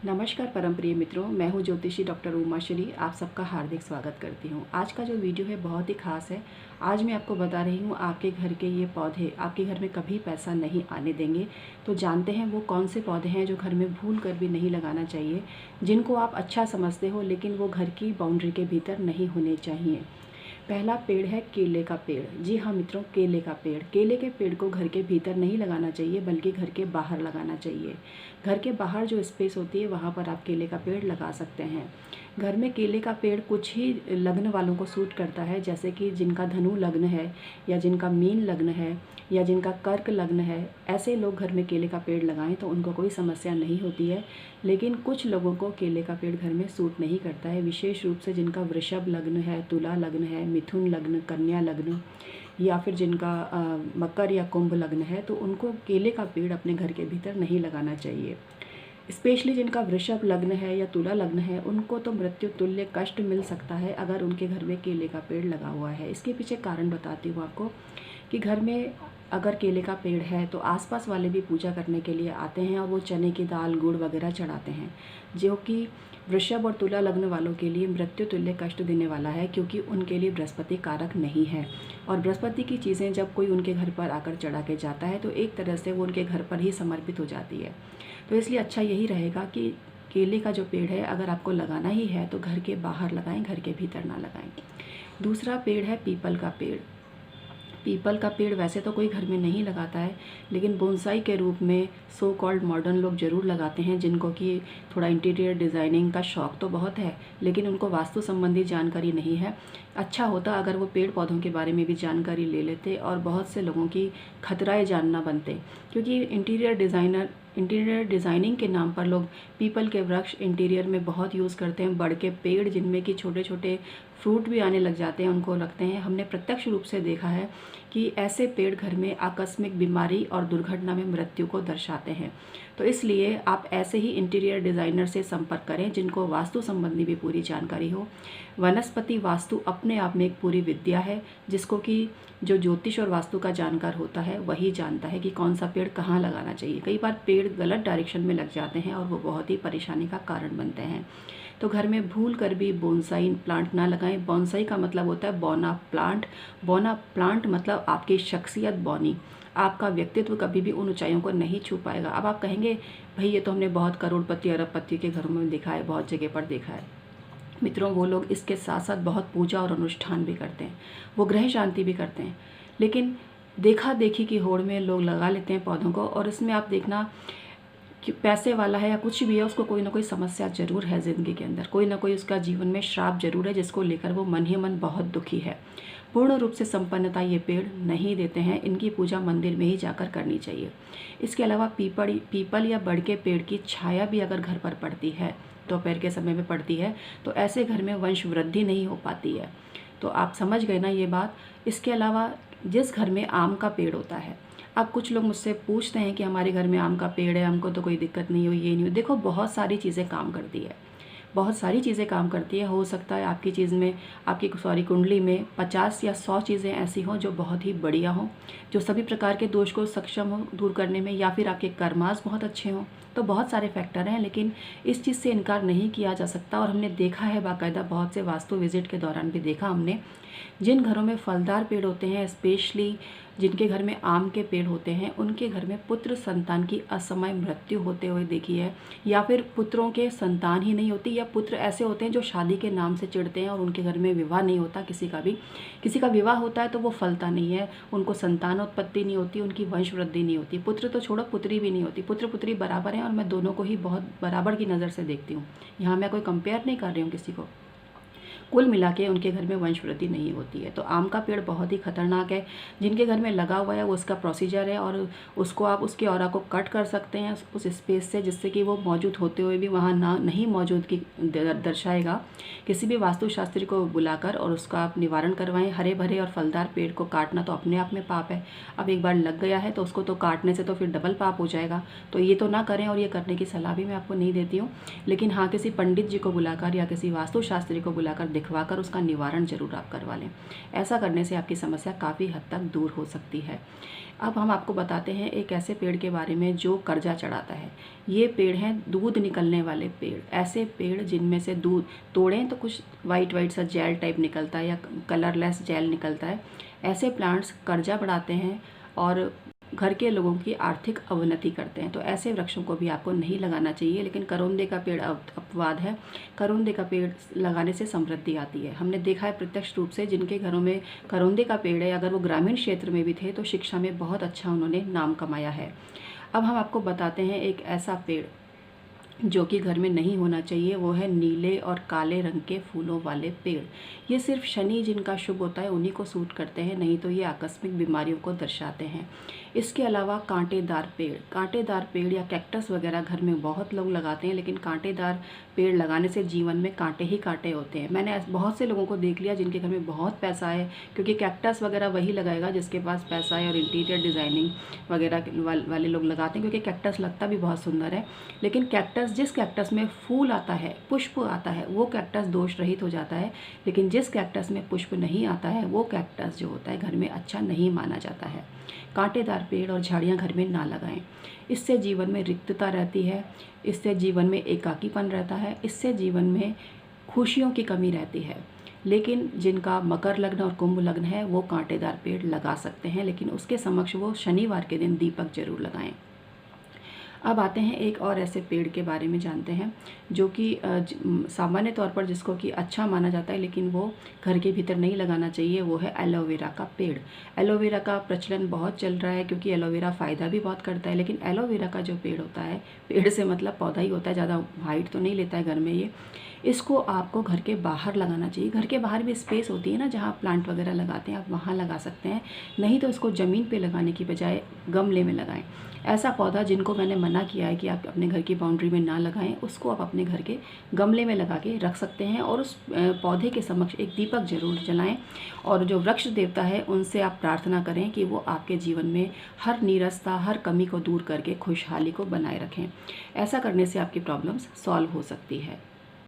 नमस्कार परम प्रिय मित्रों, मैं हूं ज्योतिषी डॉक्टर उमा श्री। आप सबका हार्दिक स्वागत करती हूं। आज का जो वीडियो है बहुत ही खास है। आज मैं आपको बता रही हूं आपके घर के ये पौधे आपके घर में कभी पैसा नहीं आने देंगे। तो जानते हैं वो कौन से पौधे हैं जो घर में भूल कर भी नहीं लगाना चाहिए, जिनको आप अच्छा समझते हो लेकिन वो घर की बाउंड्री के भीतर नहीं होने चाहिए। पहला पेड़ है केले का पेड़। जी हाँ मित्रों, केले का पेड़। केले के पेड़ को घर के भीतर नहीं लगाना चाहिए बल्कि घर के बाहर लगाना चाहिए। घर के बाहर जो स्पेस होती है वहाँ पर आप केले का पेड़ लगा सकते हैं। घर में केले का पेड़ कुछ ही लग्न वालों को सूट करता है, जैसे कि जिनका धनु लग्न है या जिनका मीन लग्न है या जिनका कर्क लग्न है। ऐसे लोग घर में केले का पेड़ लगाएं तो उनको कोई समस्या नहीं होती है। लेकिन कुछ लोगों को केले का पेड़ घर में सूट नहीं करता है, विशेष रूप से जिनका वृषभ लग्न है, तुला लग्न है, मिथुन लग्न, कन्या लग्न या फिर जिनका मकर या कुंभ लग्न है, तो उनको केले का पेड़ अपने घर के भीतर नहीं लगाना चाहिए। स्पेशली जिनका वृषभ लग्न है या तुला लग्न है, उनको तो मृत्यु तुल्य कष्ट मिल सकता है अगर उनके घर में केले का पेड़ लगा हुआ है। इसके पीछे कारण बताती हूँ आपको कि घर में अगर केले का पेड़ है तो आसपास वाले भी पूजा करने के लिए आते हैं और वो चने की दाल, गुड़ वगैरह चढ़ाते हैं, जो कि वृषभ और तुला लग्न वालों के लिए मृत्यु तुल्य कष्ट देने वाला है, क्योंकि उनके लिए बृहस्पति कारक नहीं है। और बृहस्पति की चीज़ें जब कोई उनके घर पर आकर चढ़ा के जाता है तो एक तरह से वो उनके घर पर ही समर्पित हो जाती है। तो इसलिए अच्छा यही रहेगा कि केले का जो पेड़ है अगर आपको लगाना ही है तो घर के बाहर लगाएं, घर के भीतर ना लगाएं। दूसरा पेड़ है पीपल का पेड़। पीपल का पेड़ वैसे तो कोई घर में नहीं लगाता है, लेकिन बोनसाई के रूप में सो कॉल्ड मॉडर्न लोग ज़रूर लगाते हैं, जिनको कि थोड़ा इंटीरियर डिज़ाइनिंग का शौक़ तो बहुत है लेकिन उनको वास्तु संबंधी जानकारी नहीं है। अच्छा होता अगर वो पेड़ पौधों के बारे में भी जानकारी ले लेते और बहुत से लोगों की खतराएं जानना बनते, क्योंकि इंटीरियर डिज़ाइनिंग के नाम पर लोग पीपल के वृक्ष इंटीरियर में बहुत यूज़ करते हैं। बड़ के पेड़ जिनमें कि छोटे छोटे फ्रूट भी आने लग जाते हैं, उनको रखते हैं। हमने प्रत्यक्ष रूप से देखा है कि ऐसे पेड़ घर में आकस्मिक बीमारी और दुर्घटना में मृत्यु को दर्शाते हैं। तो इसलिए आप ऐसे ही इंटीरियर डिज़ाइनर से संपर्क करें जिनको वास्तु संबंधी भी पूरी जानकारी हो। वनस्पति वास्तु अपने आप में एक पूरी विद्या है, जिसको कि जो ज्योतिष और वास्तु का जानकार होता है वही जानता है कि कौन सा पेड़ कहाँ लगाना चाहिए। कई बार पेड़ गलत डायरेक्शन में लग जाते हैं और वो बहुत ही परेशानी का कारण बनते हैं। तो घर में भूल कर भी बोनसाई प्लांट ना लगाएं। बोनसाई का मतलब होता है बौना प्लांट। बौना प्लांट मतलब आपकी शख्सियत बौनी, आपका व्यक्तित्व कभी भी उन ऊंचाइयों को नहीं छू पाएगा। अब आप कहेंगे भाई ये तो हमने बहुत करोड़पति अरबपति के घरों में देखा है, बहुत जगह पर देखा है। मित्रों, वो लोग इसके साथ साथ बहुत पूजा और अनुष्ठान भी करते हैं, वो ग्रह शांति भी करते हैं, लेकिन देखा देखी की होड़ में लोग लगा लेते हैं पौधों को। और इसमें आप देखना कि पैसे वाला है या कुछ भी है, उसको कोई ना कोई समस्या जरूर है ज़िंदगी के अंदर, कोई ना कोई उसका जीवन में श्राप जरूर है, जिसको लेकर वो मन ही मन बहुत दुखी है। पूर्ण रूप से संपन्नता ये पेड़ नहीं देते हैं, इनकी पूजा मंदिर में ही जाकर करनी चाहिए। इसके अलावा पीपल या बड़ के पेड़ की छाया भी अगर घर पर पड़ती है, दोपहर के समय में पड़ती है, तो ऐसे घर में वंश वृद्धि नहीं हो पाती है। तो आप समझ गए ना ये बात। इसके अलावा जिस घर में आम का पेड़ होता है, अब कुछ लोग मुझसे पूछते हैं कि हमारे घर में आम का पेड़ है, हमको तो कोई दिक्कत नहीं हुई, ये नहीं हुई। देखो, बहुत सारी चीज़ें काम करती है, बहुत सारी चीज़ें काम करती है। हो सकता है आपकी चीज़ में, आपकी कुंडली में 50 या 100 चीज़ें ऐसी हों जो बहुत ही बढ़िया हों, जो सभी प्रकार के दोष को सक्षम हो दूर करने में, या फिर आपके कर्मास बहुत अच्छे हों। तो बहुत सारे फैक्टर हैं, लेकिन इस चीज़ से इनकार नहीं किया जा सकता। और हमने देखा है बाकायदा, बहुत से वास्तु विजिट के दौरान भी देखा हमने, जिन घरों में फलदार पेड़ होते हैं, स्पेशली जिनके घर में आम के पेड़ होते हैं, उनके घर में पुत्र संतान की असमय मृत्यु होते हुए देखी है, या फिर पुत्रों के संतान ही नहीं होती, या पुत्र ऐसे होते हैं जो शादी के नाम से चिढ़ते हैं और उनके घर में विवाह नहीं होता। किसी का विवाह होता है तो वो फलता नहीं है, उनको संतानोत्पत्ति नहीं होती, उनकी वंश वृद्धि नहीं होती। पुत्र तो छोड़ो, पुत्री भी नहीं होती। पुत्र पुत्री बराबर हैं और मैं दोनों को ही बहुत बराबर की नज़र से देखती हूँ। यहाँ मैं कोई कंपेयर नहीं कर रही हूँ किसी को। कुल मिला के उनके घर में वंश वृद्धि नहीं होती है। तो आम का पेड़ बहुत ही खतरनाक है। जिनके घर में लगा हुआ है वो उसका प्रोसीजर है, और उसको आप उसके ऑरा को कट कर सकते हैं उस स्पेस से, जिससे कि वो मौजूद होते हुए भी वहाँ ना नहीं मौजूदगी दर्शाएगा। किसी भी वास्तुशास्त्री को बुलाकर और उसका आप निवारण करवाएं। हरे भरे और फलदार पेड़ को काटना तो अपने आप में पाप है। अब एक बार लग गया है तो उसको तो काटने से तो फिर डबल पाप हो जाएगा। तो ये तो ना करें, और ये करने की सलाह भी मैं आपको नहीं देती हूँ। लेकिन हाँ, किसी पंडित जी को बुलाकर या किसी वास्तुशास्त्री को बुलाकर दिखवाकर उसका निवारण ज़रूर आप करवा लें। ऐसा करने से आपकी समस्या काफ़ी हद तक दूर हो सकती है। अब हम आपको बताते हैं एक ऐसे पेड़ के बारे में जो कर्जा चढ़ाता है। ये पेड़ हैं दूध निकलने वाले पेड़। ऐसे पेड़ जिनमें से दूध तोड़ें तो कुछ वाइट वाइट सा जेल टाइप निकलता है या कलरलेस जेल निकलता है। ऐसे प्लांट्स कर्जा बढ़ाते हैं और घर के लोगों की आर्थिक अवनति करते हैं। तो ऐसे वृक्षों को भी आपको नहीं लगाना चाहिए। लेकिन करोंदे का पेड़ अपवाद है। करोंदे का पेड़ लगाने से समृद्धि आती है। हमने देखा है प्रत्यक्ष रूप से जिनके घरों में करोंदे का पेड़ है, अगर वो ग्रामीण क्षेत्र में भी थे तो शिक्षा में बहुत अच्छा उन्होंने नाम कमाया है। अब हम आपको बताते हैं एक ऐसा पेड़ जो कि घर में नहीं होना चाहिए, वो है नीले और काले रंग के फूलों वाले पेड़। ये सिर्फ शनि जिनका शुभ होता है उन्हीं को सूट करते हैं, नहीं तो ये आकस्मिक बीमारियों को दर्शाते हैं। इसके अलावा कांटेदार पेड़ या कैक्टस वगैरह घर में बहुत लोग लगाते हैं, लेकिन कांटेदार पेड़ लगाने से जीवन में कांटे ही कांटे होते हैं। मैंने बहुत से लोगों को देख लिया जिनके घर में बहुत पैसा है, क्योंकि कैक्टस वगैरह वही लगाएगा जिसके पास पैसा है, और इंटीरियर डिज़ाइनिंग वगैरह वाले लोग लगाते हैं, क्योंकि कैक्टस लगता भी बहुत सुंदर है। लेकिन जिस कैक्टस में फूल आता है, पुष्प आता है, वो कैक्टस दोष रहित हो जाता है। लेकिन जिस कैक्टस में पुष्प नहीं आता है वो कैक्टस जो होता है घर में अच्छा नहीं माना जाता है। कांटेदार पेड़ और झाड़ियाँ घर में ना लगाएं। इससे जीवन में रिक्तता रहती है, इससे जीवन में एकाकीपन रहता है, इससे जीवन में खुशियों की कमी रहती है। लेकिन जिनका मकर लग्न और कुंभ लग्न है वो कांटेदार पेड़ लगा सकते हैं, लेकिन उसके समक्ष वो शनिवार के दिन दीपक जरूर लगाएं। अब आते हैं एक और ऐसे पेड़ के बारे में जानते हैं जो कि सामान्य तौर पर जिसको कि अच्छा माना जाता है, लेकिन वो घर के भीतर नहीं लगाना चाहिए। वो है एलोवेरा का पेड़। एलोवेरा का प्रचलन बहुत चल रहा है क्योंकि एलोवेरा फ़ायदा भी बहुत करता है। लेकिन एलोवेरा का जो पेड़ होता है, पेड़ से मतलब पौधा ही होता है, ज़्यादा हाइट तो नहीं लेता है घर में ये। इसको आपको घर के बाहर लगाना चाहिए। घर के बाहर भी स्पेस होती है ना जहाँ प्लांट वगैरह लगाते हैं, आप वहाँ लगा सकते हैं। नहीं तो इसको ज़मीन पे लगाने की बजाय गमले में लगाएं। ऐसा पौधा जिनको मैंने मना किया है कि आप अपने घर की बाउंड्री में ना लगाएं, उसको आप अपने घर के गमले में लगा के रख सकते हैं। और उस पौधे के समक्ष एक दीपक जरूर जलाएं। और जो वृक्ष देवता है उनसे आप प्रार्थना करें कि वो आपके जीवन में हर नीरसता, हर कमी को दूर करके खुशहाली को बनाए रखें। ऐसा करने से आपकी प्रॉब्लम्स सॉल्व हो सकती है।